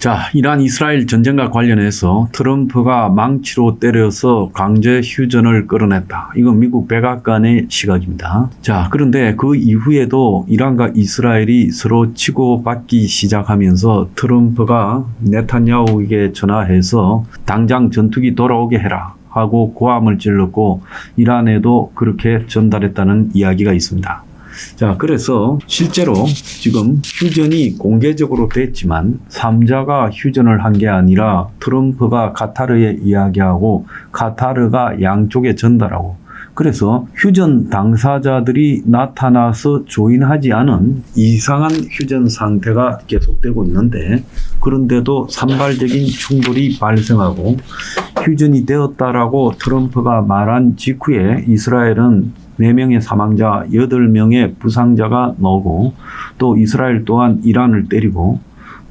자, 이란 이스라엘 전쟁과 관련해서 트럼프가 망치로 때려서 강제 휴전을 끌어냈다. 이건 미국 백악관의 시각입니다. 자, 그런데 그 이후에도 이란과 이스라엘이 서로 치고받기 시작하면서 트럼프가 네타냐후에게 전화해서 당장 전투기 돌아오게 해라 하고 고함을 질렀고 이란에도 그렇게 전달했다는 이야기가 있습니다. 자, 그래서 실제로 지금 휴전이 공개적으로 됐지만 3자가 휴전을 한 게 아니라 트럼프가 카타르에 이야기하고 카타르가 양쪽에 전달하고 그래서 휴전 당사자들이 나타나서 조인하지 않은 이상한 휴전 상태가 계속되고 있는데 그런데도 산발적인 충돌이 발생하고 휴전이 되었다라고 트럼프가 말한 직후에 이스라엘은 4명의 사망자, 8명의 부상자가 나오고 또 이스라엘 또한 이란을 때리고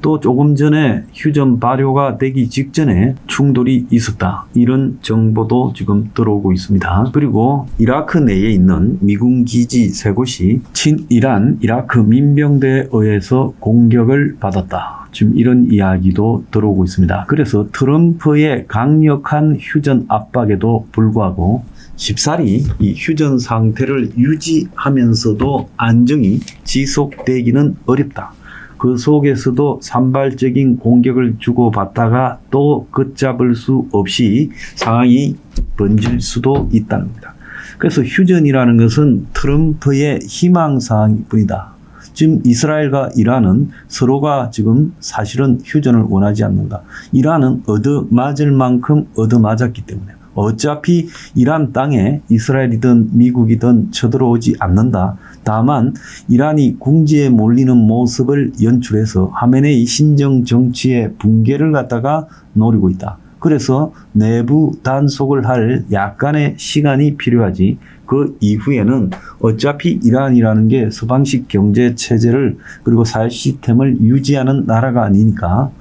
또 조금 전에 휴전 발효가 되기 직전에 충돌이 있었다. 이런 정보도 지금 들어오고 있습니다. 그리고 이라크 내에 있는 미군 기지 3곳이 친이란 이라크 민병대에 의해서 공격을 받았다. 지금 이런 이야기도 들어오고 있습니다. 그래서 트럼프의 강력한 휴전 압박에도 불구하고 쉽사리 이 휴전 상태를 유지하면서도 안정이 지속되기는 어렵다. 그 속에서도 산발적인 공격을 주고받다가 또 걷잡을 수 없이 상황이 번질 수도 있다는 겁니다. 그래서 휴전이라는 것은 트럼프의 희망사항일 뿐이다. 지금 이스라엘과 이란은 서로가 지금 사실은 휴전을 원하지 않는다. 이란은 얻어맞을 만큼 얻어맞았기 때문에 어차피 이란 땅에 이스라엘이든 미국이든 쳐들어오지 않는다. 다만 이란이 궁지에 몰리는 모습을 연출해서 하메네이 신정 정치의 붕괴를 갖다가 노리고 있다. 그래서 내부 단속을 할 약간의 시간이 필요하지 그 이후에는 어차피 이란이라는 게 서방식 경제 체제를 그리고 사회 시스템을 유지하는 나라가 아니니까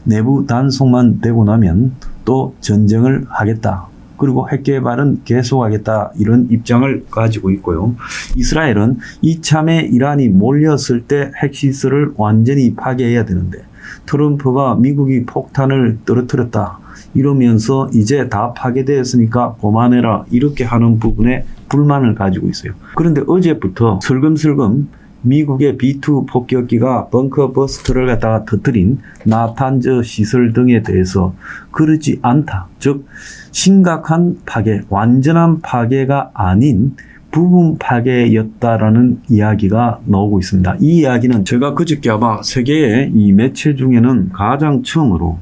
내부 단속만 되고 나면 또 전쟁을 하겠다. 그리고 핵개발은 계속하겠다 이런 입장을 가지고 있고요. 이스라엘은 이참에 이란이 몰렸을 때 핵시설을 완전히 파괴해야 되는데 트럼프가 미국이 폭탄을 떨어뜨렸다 이러면서 이제 다 파괴되었으니까 그만해라 이렇게 하는 부분에 불만을 가지고 있어요. 그런데 어제부터 슬금슬금 미국의 B2 폭격기가 벙커 버스트를 갖다가 터뜨린 나탄즈 시설 등에 대해서 그러지 않다. 즉 심각한 파괴, 완전한 파괴가 아닌 부분 파괴였다라는 이야기가 나오고 있습니다. 이 이야기는 제가 그저께 아마 세계의 이 매체 중에는 가장 처음으로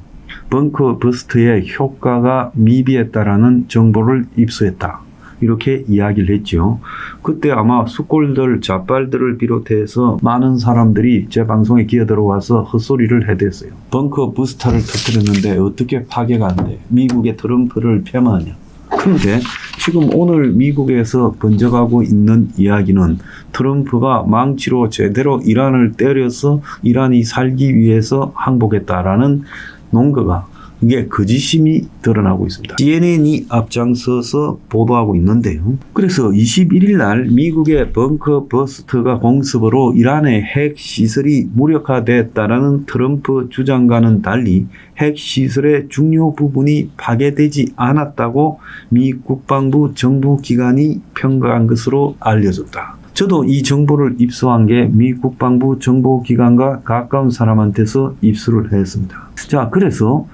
벙커 버스트의 효과가 미비했다라는 정보를 입수했다. 이렇게 이야기를 했죠. 그때 아마 숙골들, 좌빨들을 비롯해서 많은 사람들이 제 방송에 기어들어와서 헛소리를 해댔어요. 벙커 부스터를 터뜨렸는데 어떻게 파괴가 안 돼? 미국의 트럼프를 폄하하냐? 그런데 지금 오늘 미국에서 번져가고 있는 이야기는 트럼프가 망치로 제대로 이란을 때려서 이란이 살기 위해서 항복했다라는 논거가 이게 거짓임이 드러나고 있습니다. CNN이 앞장서서 보도하고 있는데요. 그래서 21일 날 미국의 벙커 버스트가 공습으로 이란의 핵시설이 무력화됐다라는 트럼프 주장과는 달리 핵시설의 중요 부분이 파괴되지 않았다고 미 국방부 정부기관이 평가한 것으로 알려졌다. 저도 이 정보를 입수한 게 미 국방부 정보기관과 가까운 사람한테서 입수를 했습니다. 자, 그래서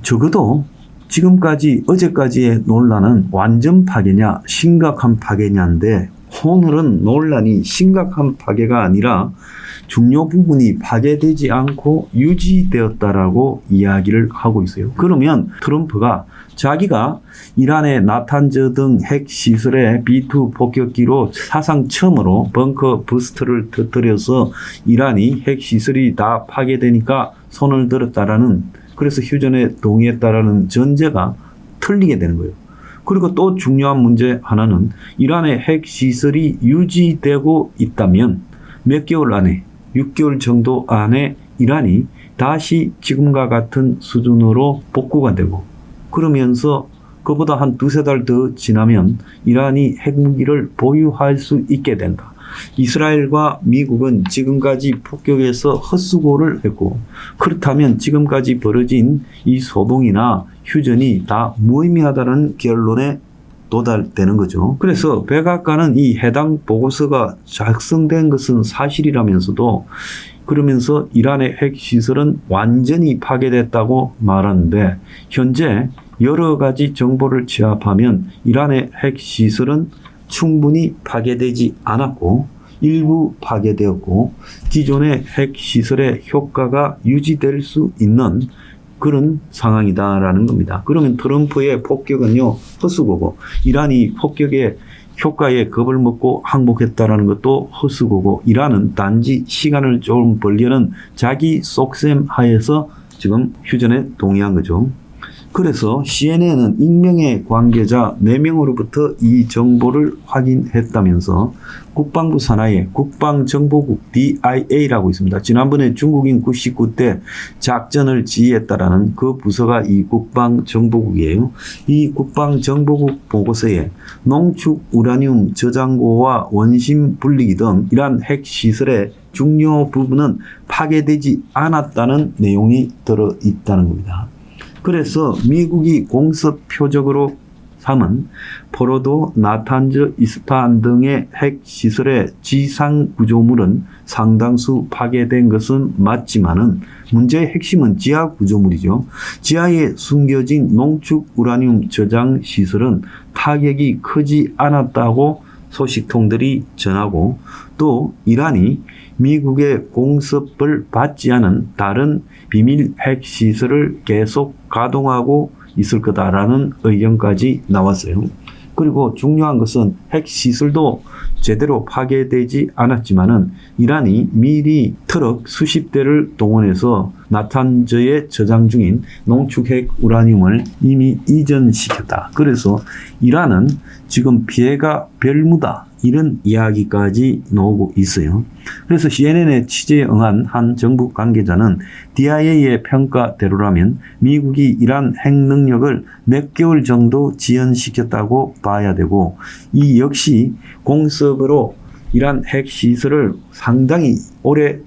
적어도 지금까지 어제까지의 논란은 완전 파괴냐 심각한 파괴냐인데 오늘은 논란이 심각한 파괴가 아니라 중요 부분이 파괴되지 않고 유지되었다라고 이야기를 하고 있어요. 그러면 트럼프가 자기가 이란의 나탄즈 등 핵시설의 B2 폭격기로 사상 처음으로 벙커 부스트를 터뜨려서 이란이 핵시설이 다 파괴되니까 손을 들었다라는 그래서 휴전에 동의했다라는 전제가 틀리게 되는 거예요. 그리고 또 중요한 문제 하나는 이란의 핵시설이 유지되고 있다면 몇 개월 안에 6개월 정도 안에 이란이 다시 지금과 같은 수준으로 복구가 되고 그러면서 그보다 한 두세 달 더 지나면 이란이 핵무기를 보유할 수 있게 된다. 이스라엘과 미국은 지금까지 폭격에서 헛수고를 했고, 그렇다면 지금까지 벌어진 이 소동이나 휴전이 다 무의미하다는 결론에 도달되는 거죠. 그래서 백악관은 이 해당 보고서가 작성된 것은 사실이라면서도 그러면서 이란의 핵시설은 완전히 파괴됐다고 말하는데, 현재 여러 가지 정보를 취합하면 이란의 핵시설은 충분히 파괴되지 않았고 일부 파괴되었고 기존의 핵시설의 효과가 유지될 수 있는 그런 상황이다라는 겁니다. 그러면 트럼프의 폭격은요, 헛수고고, 이란이 폭격의 효과에 겁을 먹고 항복했다라는 것도 헛수고고, 이란은 단지 시간을 좀 벌려는 자기 속셈 하에서 지금 휴전에 동의한 거죠. 그래서 CNN은 익명의 관계자 4명으로부터 이 정보를 확인했다면서 국방부 산하에 국방정보국 DIA라고 있습니다. 지난번에 중국인 99대 작전을 지휘했다라는 그 부서가 이 국방정보국이에요. 이 국방정보국 보고서에 농축 우라늄 저장고와 원심 분리기 등 이란 핵시설의 중요 부분은 파괴되지 않았다는 내용이 들어있다는 겁니다. 그래서 미국이 공습 표적으로 삼은 포로도, 나탄즈, 이스파한 등의 핵시설의 지상 구조물은 상당수 파괴된 것은 맞지만은 문제의 핵심은 지하 구조물이죠. 지하에 숨겨진 농축 우라늄 저장 시설은 타격이 크지 않았다고 소식통들이 전하고, 또 이란이 미국의 공습을 받지 않은 다른 비밀 핵시설을 계속 가동하고 있을 거다라는 의견까지 나왔어요. 그리고 중요한 것은 핵시설도 제대로 파괴되지 않았지만은 이란이 미리 트럭 수십 대를 동원해서 나탄즈에 저장 중인 농축핵 우라늄을 이미 이전시켰다. 그래서 이란은 지금 피해가 별무다, 이런 이야기까지 나오고 있어요. 그래서 CNN의 취재에 응한 한 정부 관계자는 DIA의 평가대로라면 미국이 이란 핵 능력을 몇 개월 정도 지연시켰다고 봐야 되고, 이 역시 공습으로 이란 핵시설을 상당히 오래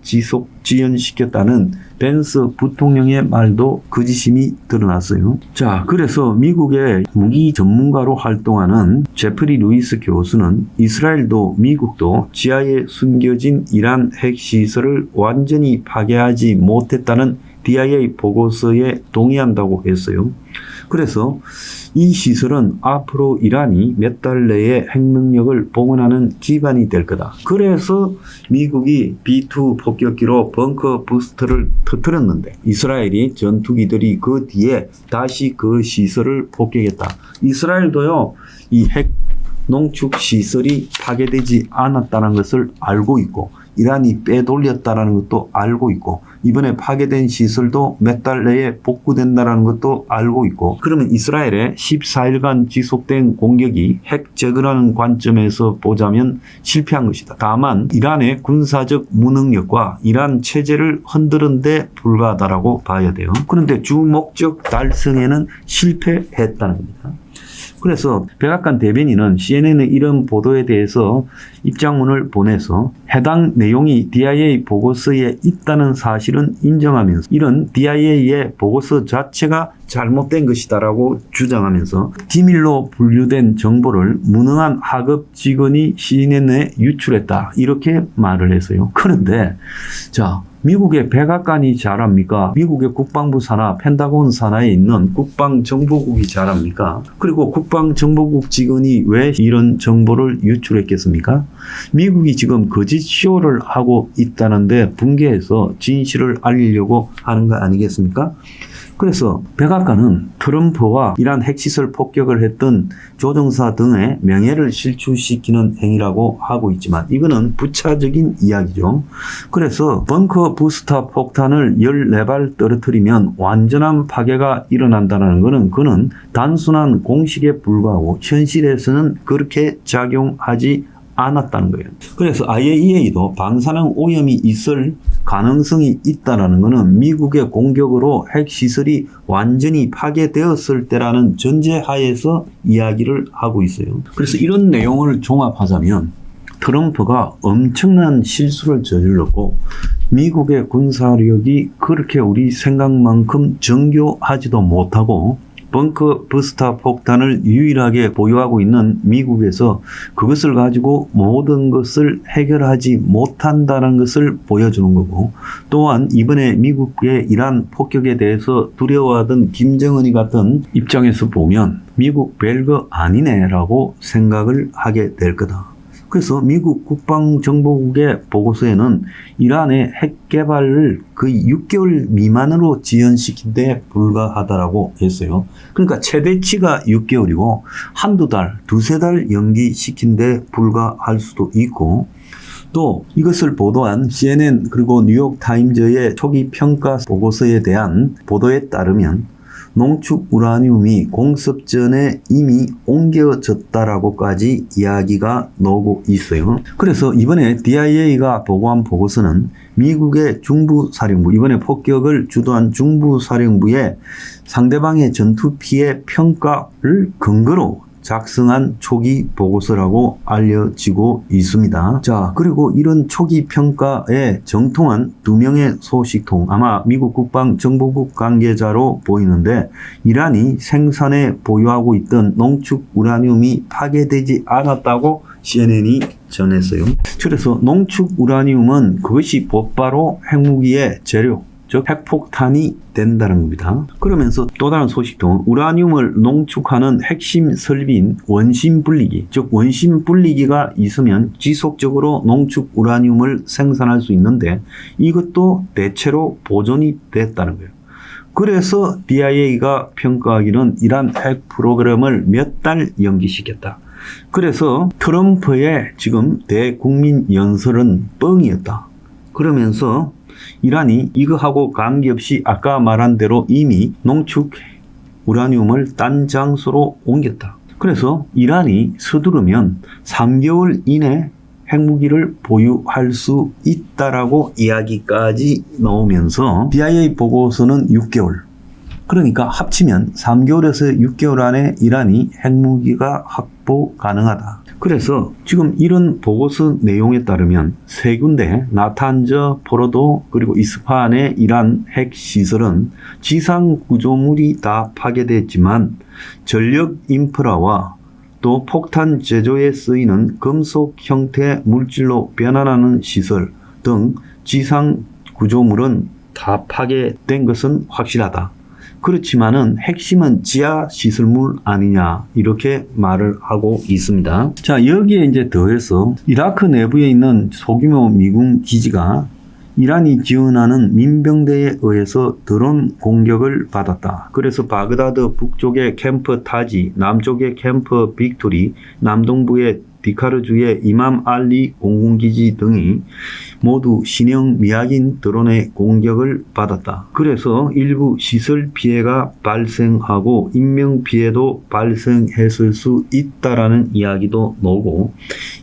지연시켰다는 벤스 부통령의 말도 거짓임이 드러났어요. 자, 그래서 미국의 무기 전문가로 활동하는 제프리 루이스 교수는 이스라엘도 미국도 지하에 숨겨진 이란 핵시설을 완전히 파괴하지 못했다는 DIA 보고서에 동의한다고 했어요. 그래서 이 시설은 앞으로 이란이 몇 달 내에 핵능력을 복원하는 기반이 될 거다. 그래서 미국이 B2 폭격기로 벙커 부스터를 터뜨렸는데 이스라엘이 전투기들이 그 뒤에 다시 그 시설을 폭격했다. 이스라엘도요, 이 핵 농축 시설이 파괴되지 않았다는 것을 알고 있고 이란이 빼돌렸다는 것도 알고 있고 이번에 파괴된 시설도 몇 달 내에 복구된다는 것도 알고 있고, 그러면 이스라엘의 14일간 지속된 공격이 핵 제거라는 관점에서 보자면 실패한 것이다. 다만 이란의 군사적 무능력과 이란 체제를 흔드는 데 불과하다라고 봐야 돼요. 그런데 주 목적 달성에는 실패했다는 겁니다. 그래서 백악관 대변인은 CNN의 이런 보도에 대해서 입장문을 보내서 해당 내용이 DIA 보고서에 있다는 사실은 인정하면서 이런 DIA의 보고서 자체가 잘못된 것이다라고 주장하면서 비밀로 분류된 정보를 무능한 하급 직원이 CNN에 유출했다, 이렇게 말을 했어요. 그런데 자, 미국의 백악관이 잘합니까? 미국의 국방부 산하, 펜타곤 산하에 있는 국방정보국이 잘합니까? 그리고 국방정보국 직원이 왜 이런 정보를 유출했겠습니까? 미국이 지금 거짓 쇼를 하고 있다는데 붕괴해서 진실을 알리려고 하는 거 아니겠습니까? 그래서 백악관은 트럼프와 이란 핵시설 폭격을 했던 조종사 등의 명예를 실추시키는 행위라고 하고 있지만 이거는 부차적인 이야기죠. 그래서 벙커 부스터 폭탄을 14발 떨어뜨리면 완전한 파괴가 일어난다는 것은 그는 단순한 공식에 불과하고 현실에서는 그렇게 작용하지 않았다는 거예요. 그래서 IAEA도 방사능 오염이 있을 가능성이 있다는 것은 미국의 공격으로 핵시설이 완전히 파괴되었을 때라는 전제하에서 이야기를 하고 있어요. 그래서 이런 내용을 종합하자면 트럼프가 엄청난 실수를 저질렀고 미국의 군사력이 그렇게 우리 생각만큼 정교하지도 못하고 벙커 버스터 폭탄을 유일하게 보유하고 있는 미국에서 그것을 가지고 모든 것을 해결하지 못한다는 것을 보여주는 거고, 또한 이번에 미국의 이란 폭격에 대해서 두려워하던 김정은이 같은 입장에서 보면 미국 별거 아니네라고 생각을 하게 될 거다. 그래서 미국 국방정보국의 보고서에는 이란의 핵 개발을 거의 6개월 미만으로 지연시킨 데 불과하다라고 했어요. 그러니까 최대치가 6개월이고 한두 달, 두세 달 연기시킨 데 불과할 수도 있고, 또 이것을 보도한 CNN 그리고 뉴욕타임즈의 초기 평가 보고서에 대한 보도에 따르면 농축 우라늄이 공습 전에 이미 옮겨졌다라고까지 이야기가 나오고 있어요. 그래서 이번에 DIA가 보고한 보고서는 미국의 중부사령부, 이번에 폭격을 주도한 중부사령부의 상대방의 전투 피해 평가를 근거로 작성한 초기 보고서라고 알려지고 있습니다. 자, 그리고 이런 초기 평가에 정통한 2명의 소식통, 아마 미국 국방정보국 관계자로 보이는데, 이란이 생산에 보유하고 있던 농축 우라늄이 파괴되지 않았다고 CNN이 전했어요. 그래서 농축 우라늄은 그것이 곧바로 핵무기의 재료, 즉 핵폭탄이 된다는 겁니다. 그러면서 또 다른 소식통은 우라늄을 농축하는 핵심 설비인 원심 분리기, 즉 원심 분리기가 있으면 지속적으로 농축 우라늄을 생산할 수 있는데 이것도 대체로 보존이 됐다는 거예요. 그래서 DIA가 평가하기는 이란 핵 프로그램을 몇 달 연기시켰다. 그래서 트럼프의 지금 대국민 연설은 뻥이었다. 그러면서 이란이 이거하고 관계없이 아까 말한 대로 이미 농축 우라늄을 딴 장소로 옮겼다. 그래서 이란이 서두르면 3개월 이내 핵무기를 보유할 수 있다라고 이야기까지 나오면서 DIA 보고서는 6개월. 그러니까 합치면 3개월에서 6개월 안에 이란이 핵무기가 확보 가능하다. 그래서 지금 이런 보고서 내용에 따르면 세 군데, 나탄즈, 포로도 그리고 이스파한의 이란 핵시설은 지상 구조물이 다 파괴됐지만 전력 인프라와 또 폭탄 제조에 쓰이는 금속 형태 물질로 변환하는 시설 등 지상 구조물은 다 파괴된 것은 확실하다. 그렇지만은 핵심은 지하 시설물 아니냐, 이렇게 말을 하고 있습니다. 자, 여기에 이제 더해서 이라크 내부에 있는 소규모 미군 기지가 이란이 지원하는 민병대에 의해서 드론 공격을 받았다. 그래서 바그다드 북쪽의 캠프 타지, 남쪽의 캠프 빅토리, 남동부의 디카르주의 이맘 알리 공군기지 등이 모두 신형 미확인 드론의 공격을 받았다. 그래서 일부 시설 피해가 발생하고 인명 피해도 발생했을 수 있다라는 이야기도 나오고,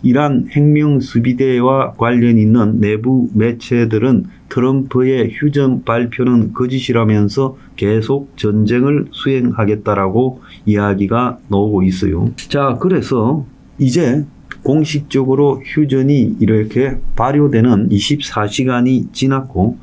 이란 혁명수비대와 관련 있는 내부 매체들은 트럼프의 휴전 발표는 거짓이라면서 계속 전쟁을 수행하겠다라고 이야기가 나오고 있어요. 자, 그래서 이제 공식적으로 휴전이 이렇게 발효되는 24시간이 지났고,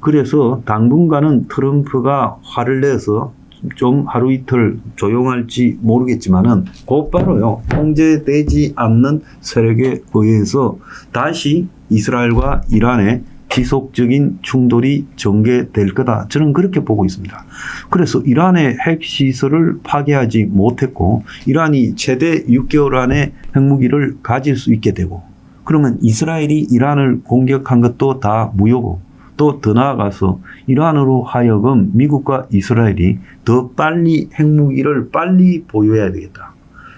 그래서 당분간은 트럼프가 화를 내서 좀 하루 이틀 조용할지 모르겠지만은 곧바로요, 통제되지 않는 세력에 의해서 다시 이스라엘과 이란의 지속적인 충돌이 전개될 거다. 저는 그렇게 보고 있습니다. 그래서 이란의 핵시설을 파괴하지 못했고 이란이 최대 6개월 안에 핵무기를 가질 수 있게 되고, 그러면 이스라엘이 이란을 공격한 것도 다 무효고, 또 더 나아가서 이란으로 하여금 미국과 이스라엘이 더 빨리 핵무기를 빨리 보유해야 되겠다.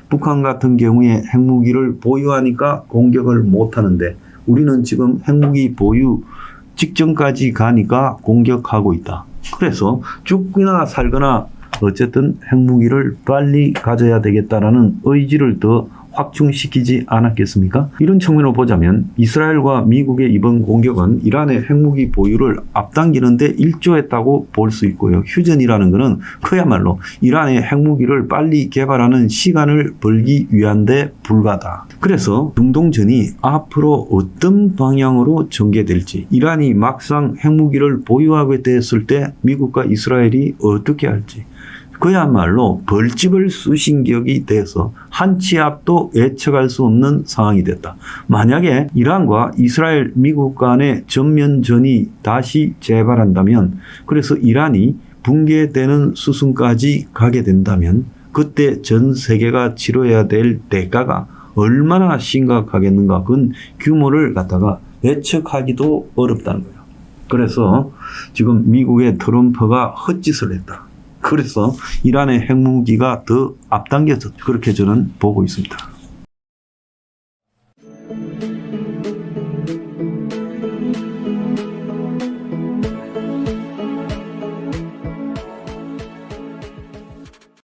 북한 같은 경우에 핵무기를 보유하니까 공격을 못하는데 우리는 지금 핵무기 보유 직전까지 가니까 공격하고 있다. 그래서 죽거나 살거나 어쨌든 핵무기를 빨리 가져야 되겠다라는 의지를 더 확충시키지 않았겠습니까? 이런 측면으로 보자면 이스라엘과 미국의 이번 공격은 이란의 핵무기 보유를 앞당기는데 일조했다고 볼 수 있고요. 휴전이라는 것은 그야말로 이란의 핵무기를 빨리 개발하는 시간을 벌기 위한 데 불과하다. 그래서 중동전이 앞으로 어떤 방향으로 전개될지, 이란이 막상 핵무기를 보유하게 됐을 때 미국과 이스라엘이 어떻게 할지, 그야말로 벌집을 쑤신 격이 돼서 한 치 앞도 예측할 수 없는 상황이 됐다. 만약에 이란과 이스라엘, 미국 간의 전면전이 다시 재발한다면, 그래서 이란이 붕괴되는 수순까지 가게 된다면 그때 전 세계가 치러야 될 대가가 얼마나 심각하겠는가, 그건 규모를 갖다가 예측하기도 어렵다는 거예요. 그래서 지금 미국의 트럼프가 헛짓을 했다. 그래서 이란의 핵무기가 더 앞당겨졌다. 그렇게 저는 보고 있습니다.